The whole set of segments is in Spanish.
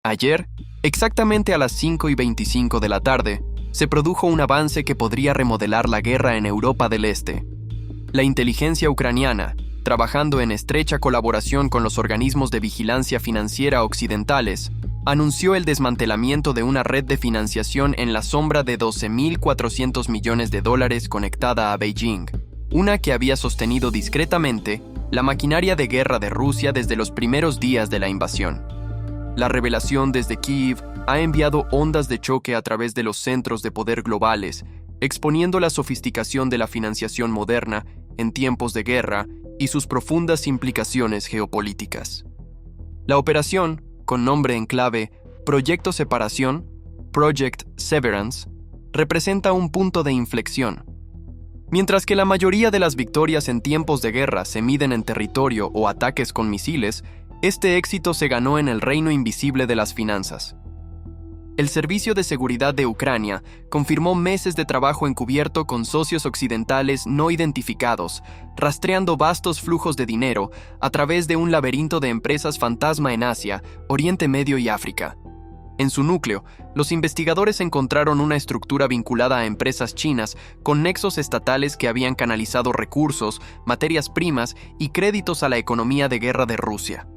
Ayer, exactamente a las 5:25 de la tarde, se produjo un avance que podría remodelar la guerra en Europa del Este. La inteligencia ucraniana, trabajando en estrecha colaboración con los organismos de vigilancia financiera occidentales, anunció el desmantelamiento de una red de financiación en la sombra de $12.400 millones conectada a Beijing, una que había sostenido discretamente la maquinaria de guerra de Rusia desde los primeros días de la invasión. La revelación desde Kiev ha enviado ondas de choque a través de los centros de poder globales, exponiendo la sofisticación de la financiación moderna en tiempos de guerra y sus profundas implicaciones geopolíticas. La operación, con nombre en clave Proyecto Separación, Project Severance, representa un punto de inflexión. Mientras que la mayoría de las victorias en tiempos de guerra se miden en territorio o ataques con misiles, este éxito se ganó en el reino invisible de las finanzas. El Servicio de Seguridad de Ucrania confirmó meses de trabajo encubierto con socios occidentales no identificados, rastreando vastos flujos de dinero a través de un laberinto de empresas fantasma en Asia, Oriente Medio y África. En su núcleo, los investigadores encontraron una estructura vinculada a empresas chinas con nexos estatales que habían canalizado recursos, materias primas y créditos a la economía de guerra de Rusia.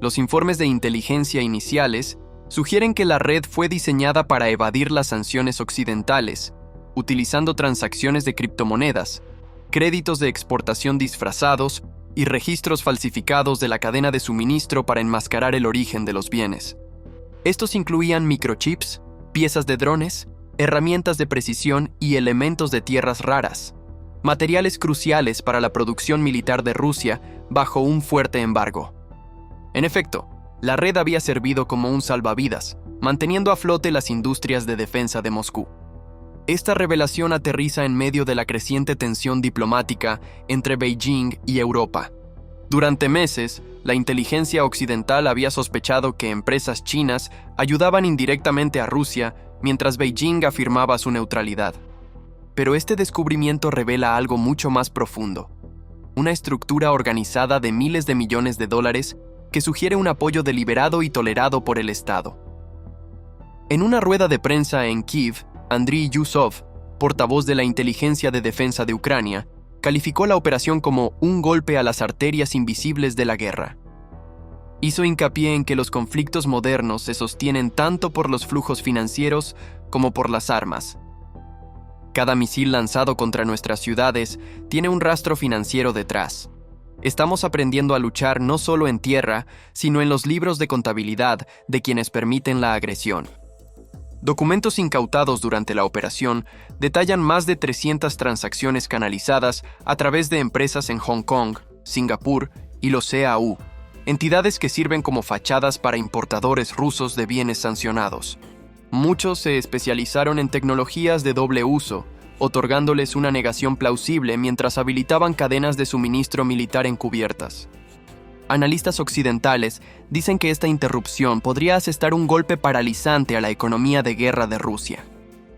Los informes de inteligencia iniciales sugieren que la red fue diseñada para evadir las sanciones occidentales, utilizando transacciones de criptomonedas, créditos de exportación disfrazados y registros falsificados de la cadena de suministro para enmascarar el origen de los bienes. Estos incluían microchips, piezas de drones, herramientas de precisión y elementos de tierras raras, materiales cruciales para la producción militar de Rusia bajo un fuerte embargo. En efecto, la red había servido como un salvavidas, manteniendo a flote las industrias de defensa de Moscú. Esta revelación aterriza en medio de la creciente tensión diplomática entre Beijing y Europa. Durante meses, la inteligencia occidental había sospechado que empresas chinas ayudaban indirectamente a Rusia mientras Beijing afirmaba su neutralidad. Pero este descubrimiento revela algo mucho más profundo: una estructura organizada de miles de millones de dólares que sugiere un apoyo deliberado y tolerado por el Estado. En una rueda de prensa en Kiev, Andriy Yusov, portavoz de la Inteligencia de Defensa de Ucrania, calificó la operación como un golpe a las arterias invisibles de la guerra. Hizo hincapié en que los conflictos modernos se sostienen tanto por los flujos financieros como por las armas. Cada misil lanzado contra nuestras ciudades tiene un rastro financiero detrás. Estamos aprendiendo a luchar no solo en tierra, sino en los libros de contabilidad de quienes permiten la agresión. Documentos incautados durante la operación detallan más de 300 transacciones canalizadas a través de empresas en Hong Kong, Singapur y los CAU, entidades que sirven como fachadas para importadores rusos de bienes sancionados. Muchos se especializaron en tecnologías de doble uso, otorgándoles una negación plausible mientras habilitaban cadenas de suministro militar encubiertas. Analistas occidentales dicen que esta interrupción podría asestar un golpe paralizante a la economía de guerra de Rusia.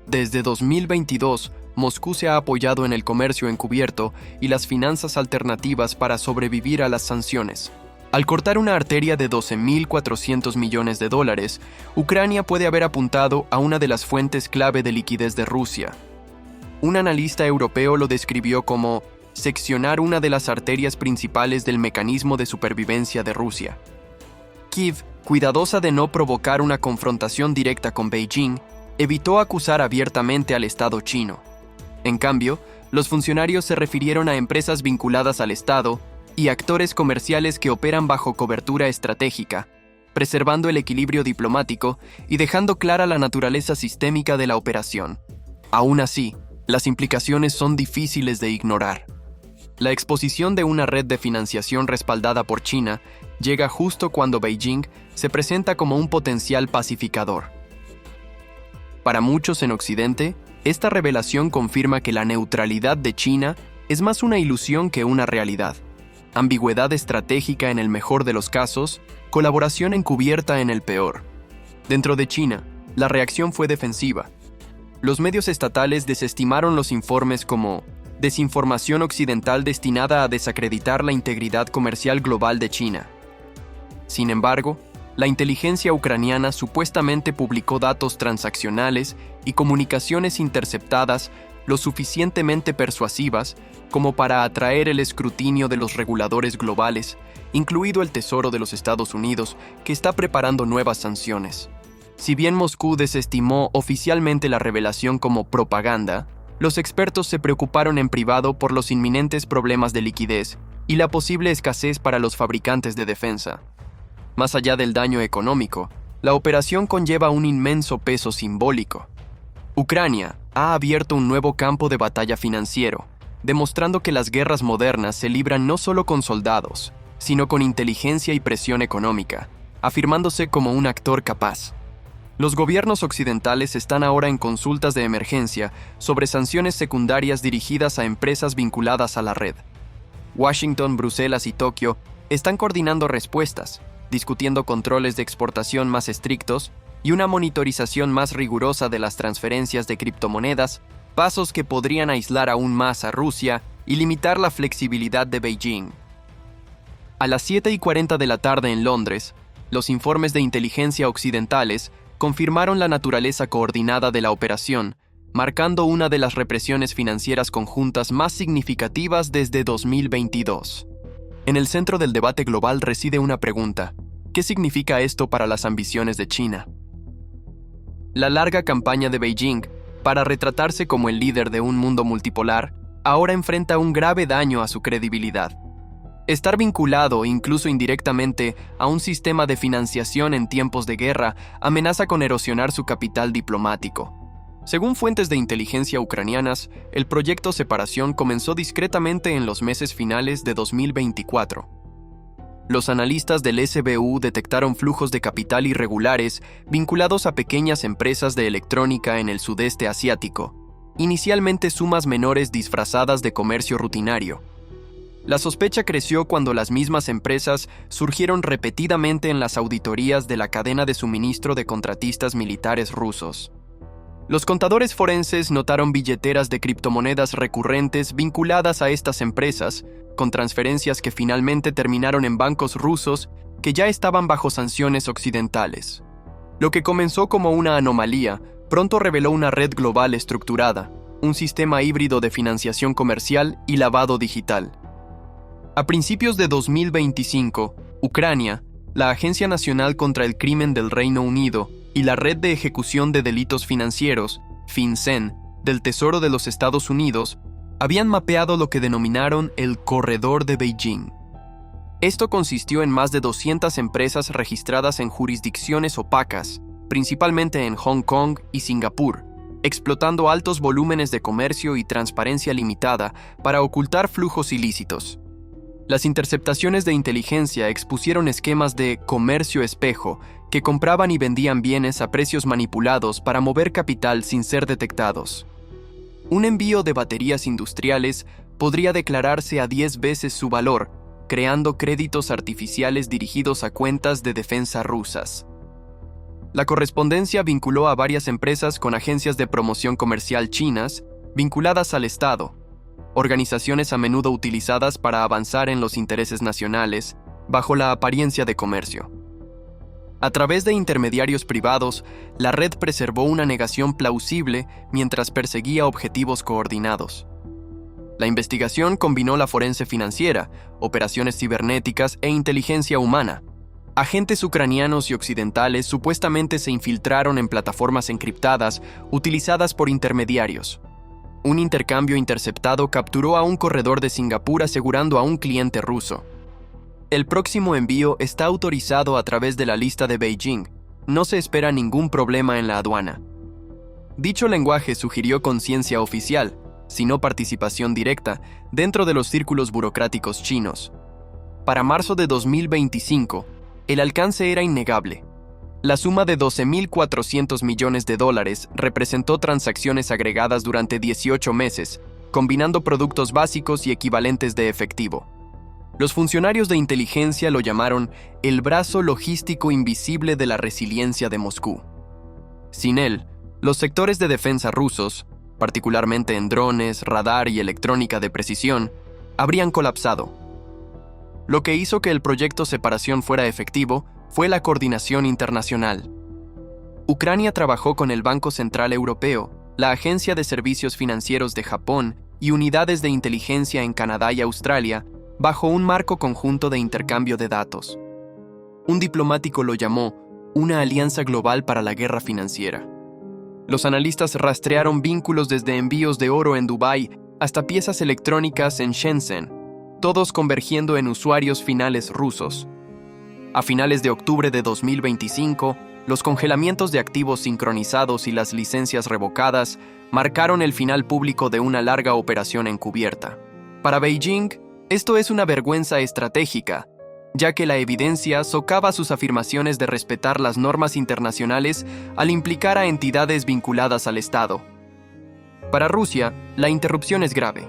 Desde 2022, Moscú se ha apoyado en el comercio encubierto y las finanzas alternativas para sobrevivir a las sanciones. Al cortar una arteria de $12.400 millones, Ucrania puede haber apuntado a una de las fuentes clave de liquidez de Rusia. Un analista europeo lo describió como seccionar una de las arterias principales del mecanismo de supervivencia de Rusia. Kiev, cuidadosa de no provocar una confrontación directa con Beijing, evitó acusar abiertamente al Estado chino. En cambio, los funcionarios se refirieron a empresas vinculadas al Estado y actores comerciales que operan bajo cobertura estratégica, preservando el equilibrio diplomático y dejando clara la naturaleza sistémica de la operación. Aún así, las implicaciones son difíciles de ignorar. La exposición de una red de financiación respaldada por China llega justo cuando Beijing se presenta como un potencial pacificador. Para muchos en Occidente, esta revelación confirma que la neutralidad de China es más una ilusión que una realidad. Ambigüedad estratégica en el mejor de los casos, colaboración encubierta en el peor. Dentro de China, la reacción fue defensiva. Los medios estatales desestimaron los informes como desinformación occidental destinada a desacreditar la integridad comercial global de China. Sin embargo, La inteligencia ucraniana supuestamente publicó datos transaccionales y comunicaciones interceptadas lo suficientemente persuasivas como para atraer el escrutinio de los reguladores globales, incluido el Tesoro de los Estados Unidos, que está preparando nuevas sanciones. Si bien Moscú desestimó oficialmente la revelación como propaganda, los expertos se preocuparon en privado por los inminentes problemas de liquidez y la posible escasez para los fabricantes de defensa. Más allá del daño económico, la operación conlleva un inmenso peso simbólico. Ucrania ha abierto un nuevo campo de batalla financiero, demostrando que las guerras modernas se libran no solo con soldados, sino con inteligencia y presión económica, afirmándose como un actor capaz. Los gobiernos occidentales están ahora en consultas de emergencia sobre sanciones secundarias dirigidas a empresas vinculadas a la red. Washington, Bruselas y Tokio están coordinando respuestas, discutiendo controles de exportación más estrictos y una monitorización más rigurosa de las transferencias de criptomonedas, pasos que podrían aislar aún más a Rusia y limitar la flexibilidad de Beijing. A las 7:40 de la tarde en Londres, los informes de inteligencia occidentales confirmaron la naturaleza coordinada de la operación, marcando una de las represiones financieras conjuntas más significativas desde 2022. En el centro del debate global reside una pregunta: ¿qué significa esto para las ambiciones de China? La larga campaña de Beijing para retratarse como el líder de un mundo multipolar ahora enfrenta un grave daño a su credibilidad. Estar vinculado, incluso indirectamente, a un sistema de financiación en tiempos de guerra amenaza con erosionar su capital diplomático. Según fuentes de inteligencia ucranianas, el proyecto Separación comenzó discretamente en los meses finales de 2024. Los analistas del SBU detectaron flujos de capital irregulares vinculados a pequeñas empresas de electrónica en el sudeste asiático, inicialmente sumas menores disfrazadas de comercio rutinario. La sospecha creció cuando las mismas empresas surgieron repetidamente en las auditorías de la cadena de suministro de contratistas militares rusos. Los contadores forenses notaron billeteras de criptomonedas recurrentes vinculadas a estas empresas, con transferencias que finalmente terminaron en bancos rusos que ya estaban bajo sanciones occidentales. Lo que comenzó como una anomalía, pronto reveló una red global estructurada, un sistema híbrido de financiación comercial y lavado digital. A principios de 2025, Ucrania, la Agencia Nacional contra el Crimen del Reino Unido y la Red de Ejecución de Delitos Financieros, FinCEN, del Tesoro de los Estados Unidos, habían mapeado lo que denominaron el Corredor de Beijing. Esto consistió en más de 200 empresas registradas en jurisdicciones opacas, principalmente en Hong Kong y Singapur, explotando altos volúmenes de comercio y transparencia limitada para ocultar flujos ilícitos. Las interceptaciones de inteligencia expusieron esquemas de comercio espejo que compraban y vendían bienes a precios manipulados para mover capital sin ser detectados. Un envío de baterías industriales podría declararse a 10 veces su valor, creando créditos artificiales dirigidos a cuentas de defensa rusas. La correspondencia vinculó a varias empresas con agencias de promoción comercial chinas vinculadas al Estado, organizaciones a menudo utilizadas para avanzar en los intereses nacionales bajo la apariencia de comercio. A través de intermediarios privados, la red preservó una negación plausible mientras perseguía objetivos coordinados. La investigación combinó la forense financiera, operaciones cibernéticas e inteligencia humana. Agentes ucranianos y occidentales supuestamente se infiltraron en plataformas encriptadas utilizadas por intermediarios. Un intercambio interceptado capturó a un corredor de Singapur asegurando a un cliente ruso: el próximo envío está autorizado a través de la lista de Beijing. No se espera ningún problema en la aduana. Dicho lenguaje sugirió conciencia oficial, sino participación directa, dentro de los círculos burocráticos chinos. Para marzo de 2025, el alcance era innegable. La suma de $12.400 millones representó transacciones agregadas durante 18 meses, combinando productos básicos y equivalentes de efectivo. Los funcionarios de inteligencia lo llamaron el brazo logístico invisible de la resiliencia de Moscú. Sin él, los sectores de defensa rusos, particularmente en drones, radar y electrónica de precisión, habrían colapsado. Lo que hizo que el proyecto Separación fuera efectivo fue la coordinación internacional. Ucrania trabajó con el Banco Central Europeo, la Agencia de Servicios Financieros de Japón y unidades de inteligencia en Canadá y Australia bajo un marco conjunto de intercambio de datos. Un diplomático lo llamó una alianza global para la guerra financiera. Los analistas rastrearon vínculos desde envíos de oro en Dubái hasta piezas electrónicas en Shenzhen, todos convergiendo en usuarios finales rusos. A finales de octubre de 2025, los congelamientos de activos sincronizados y las licencias revocadas marcaron el final público de una larga operación encubierta. Para Beijing, esto es una vergüenza estratégica, ya que la evidencia socava sus afirmaciones de respetar las normas internacionales al implicar a entidades vinculadas al Estado. Para Rusia, la interrupción es grave.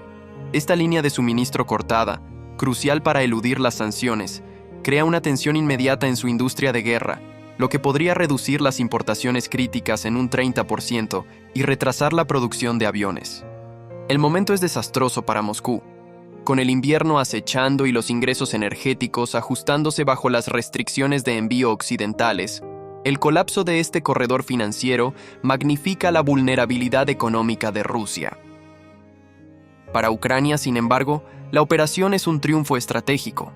Esta línea de suministro cortada, crucial para eludir las sanciones, crea una tensión inmediata en su industria de guerra, lo que podría reducir las importaciones críticas en un 30% y retrasar la producción de aviones. El momento es desastroso para Moscú, con el invierno acechando y los ingresos energéticos ajustándose bajo las restricciones de envío occidentales. El colapso de este corredor financiero magnifica la vulnerabilidad económica de Rusia. Para Ucrania, sin embargo, la operación es un triunfo estratégico.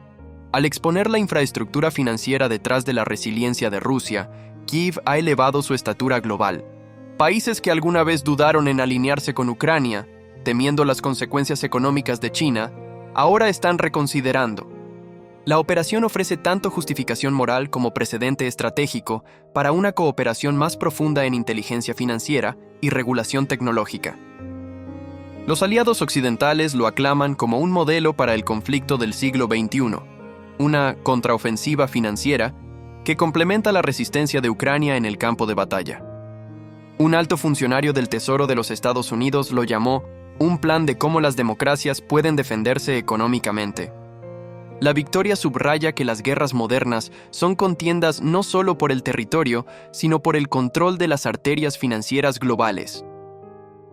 Al exponer la infraestructura financiera detrás de la resiliencia de Rusia, Kiev ha elevado su estatura global. Países que alguna vez dudaron en alinearse con Ucrania, temiendo las consecuencias económicas de China, ahora están reconsiderando. La operación ofrece tanto justificación moral como precedente estratégico para una cooperación más profunda en inteligencia financiera y regulación tecnológica. Los aliados occidentales lo aclaman como un modelo para el conflicto del siglo XXI, una contraofensiva financiera que complementa la resistencia de Ucrania en el campo de batalla. Un alto funcionario del Tesoro de los Estados Unidos lo llamó un plan de cómo las democracias pueden defenderse económicamente. La victoria subraya que las guerras modernas son contiendas no solo por el territorio, sino por el control de las arterias financieras globales.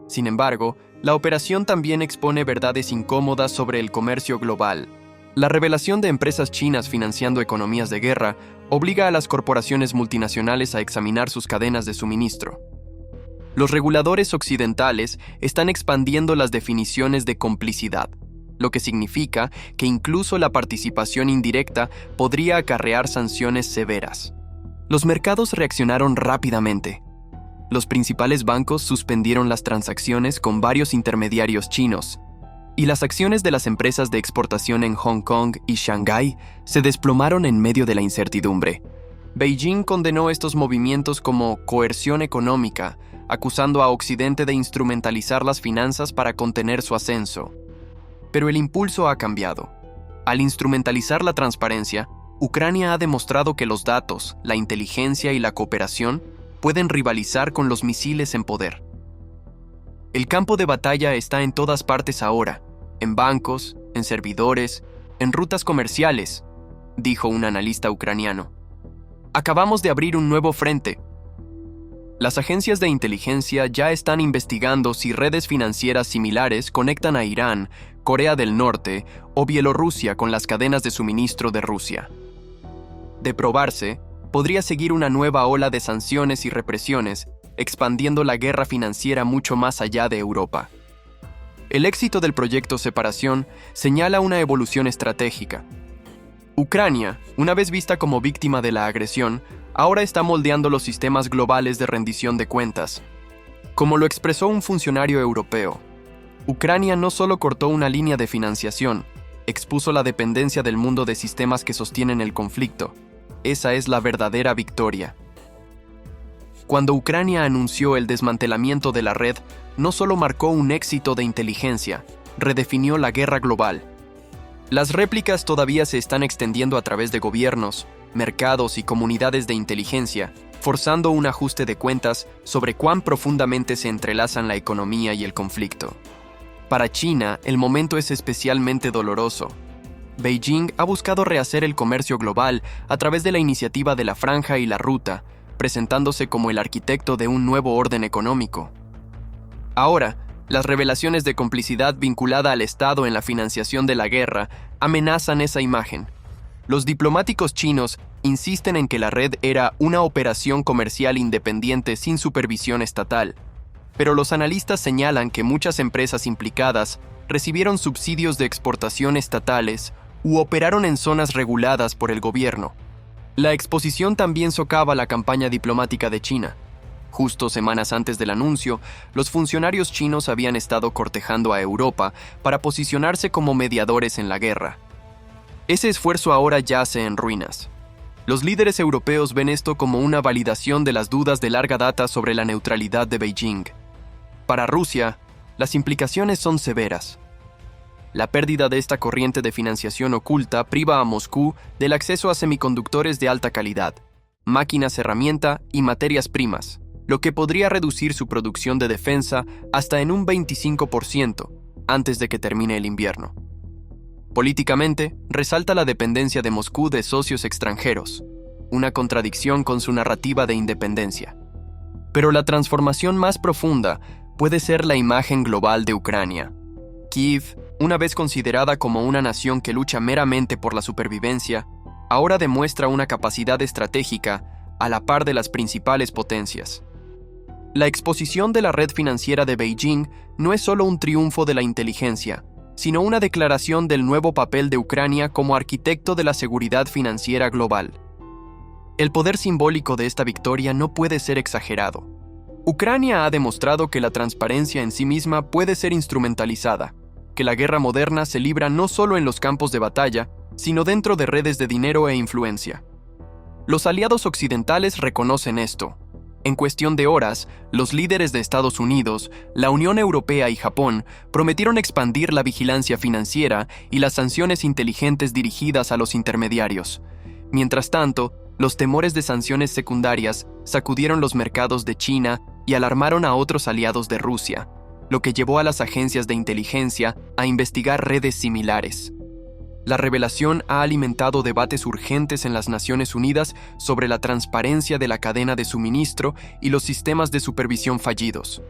Sin embargo, la operación también expone verdades incómodas sobre el comercio global. La revelación de empresas chinas financiando economías de guerra obliga a las corporaciones multinacionales a examinar sus cadenas de suministro. Los reguladores occidentales están expandiendo las definiciones de complicidad, lo que significa que incluso la participación indirecta podría acarrear sanciones severas. Los mercados reaccionaron rápidamente. Los principales bancos suspendieron las transacciones con varios intermediarios chinos, y las acciones de las empresas de exportación en Hong Kong y Shanghái se desplomaron en medio de la incertidumbre. Beijing condenó estos movimientos como coerción económica, acusando a Occidente de instrumentalizar las finanzas para contener su ascenso. Pero el impulso ha cambiado. Al instrumentalizar la transparencia, Ucrania ha demostrado que los datos, la inteligencia y la cooperación pueden rivalizar con los misiles en poder. El campo de batalla está en todas partes ahora, en bancos, en servidores, en rutas comerciales, dijo un analista ucraniano. Acabamos de abrir un nuevo frente. Las agencias de inteligencia ya están investigando si redes financieras similares conectan a Irán, Corea del Norte o Bielorrusia con las cadenas de suministro de Rusia. De probarse, podría seguir una nueva ola de sanciones y represiones, expandiendo la guerra financiera mucho más allá de Europa. El éxito del proyecto Separación señala una evolución estratégica. Ucrania, una vez vista como víctima de la agresión, ahora está moldeando los sistemas globales de rendición de cuentas. Como lo expresó un funcionario europeo, Ucrania no solo cortó una línea de financiación, expuso la dependencia del mundo de sistemas que sostienen el conflicto. Esa es la verdadera victoria. Cuando Ucrania anunció el desmantelamiento de la red, no solo marcó un éxito de inteligencia, redefinió la guerra global. Las réplicas todavía se están extendiendo a través de gobiernos, mercados y comunidades de inteligencia, forzando un ajuste de cuentas sobre cuán profundamente se entrelazan la economía y el conflicto. Para China, el momento es especialmente doloroso. Beijing ha buscado rehacer el comercio global a través de la iniciativa de la Franja y la Ruta, presentándose como el arquitecto de un nuevo orden económico. Ahora, las revelaciones de complicidad vinculada al Estado en la financiación de la guerra amenazan esa imagen. Los diplomáticos chinos insisten en que la red era una operación comercial independiente sin supervisión estatal, pero los analistas señalan que muchas empresas implicadas recibieron subsidios de exportación estatales u operaron en zonas reguladas por el gobierno. La exposición también socava la campaña diplomática de China. Justo semanas antes del anuncio, los funcionarios chinos habían estado cortejando a Europa para posicionarse como mediadores en la guerra. Ese esfuerzo ahora yace en ruinas. Los líderes europeos ven esto como una validación de las dudas de larga data sobre la neutralidad de Beijing. Para Rusia, las implicaciones son severas. La pérdida de esta corriente de financiación oculta priva a Moscú del acceso a semiconductores de alta calidad, máquinas herramienta y materias primas, lo que podría reducir su producción de defensa hasta en un 25% antes de que termine el invierno. Políticamente, resalta la dependencia de Moscú de socios extranjeros, una contradicción con su narrativa de independencia. Pero la transformación más profunda puede ser la imagen global de Ucrania. Kiev, una vez considerada como una nación que lucha meramente por la supervivencia, ahora demuestra una capacidad estratégica a la par de las principales potencias. La exposición de la red financiera de Beijing no es solo un triunfo de la inteligencia, sino una declaración del nuevo papel de Ucrania como arquitecto de la seguridad financiera global. El poder simbólico de esta victoria no puede ser exagerado. Ucrania ha demostrado que la transparencia en sí misma puede ser instrumentalizada, que la guerra moderna se libra no solo en los campos de batalla, sino dentro de redes de dinero e influencia. Los aliados occidentales reconocen esto. En cuestión de horas, los líderes de Estados Unidos, la Unión Europea y Japón prometieron expandir la vigilancia financiera y las sanciones inteligentes dirigidas a los intermediarios. Mientras tanto, los temores de sanciones secundarias sacudieron los mercados de China y alarmaron a otros aliados de Rusia, lo que llevó a las agencias de inteligencia a investigar redes similares. La revelación ha alimentado debates urgentes en las Naciones Unidas sobre la transparencia de la cadena de suministro y los sistemas de supervisión fallidos.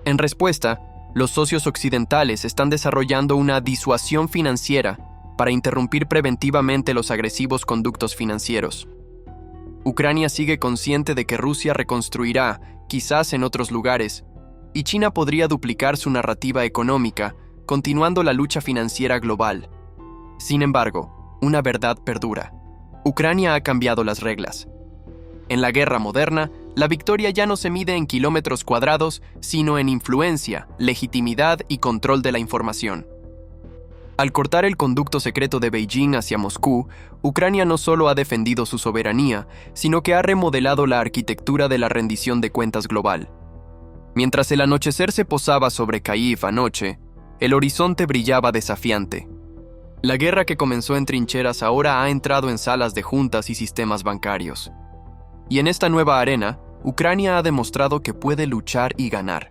En respuesta, los socios occidentales están desarrollando una disuasión financiera para interrumpir preventivamente los agresivos conductos financieros. Ucrania sigue consciente de que Rusia reconstruirá, quizás en otros lugares, y China podría duplicar su narrativa económica, continuando la lucha financiera global. Sin embargo, una verdad perdura. Ucrania ha cambiado las reglas. En la guerra moderna, la victoria ya no se mide en kilómetros cuadrados, sino en influencia, legitimidad y control de la información. Al cortar el conducto secreto de Beijing hacia Moscú, Ucrania no solo ha defendido su soberanía, sino que ha remodelado la arquitectura de la rendición de cuentas global. Mientras el anochecer se posaba sobre Kyiv anoche, el horizonte brillaba desafiante. La guerra que comenzó en trincheras ahora ha entrado en salas de juntas y sistemas bancarios. Y en esta nueva arena, Ucrania ha demostrado que puede luchar y ganar.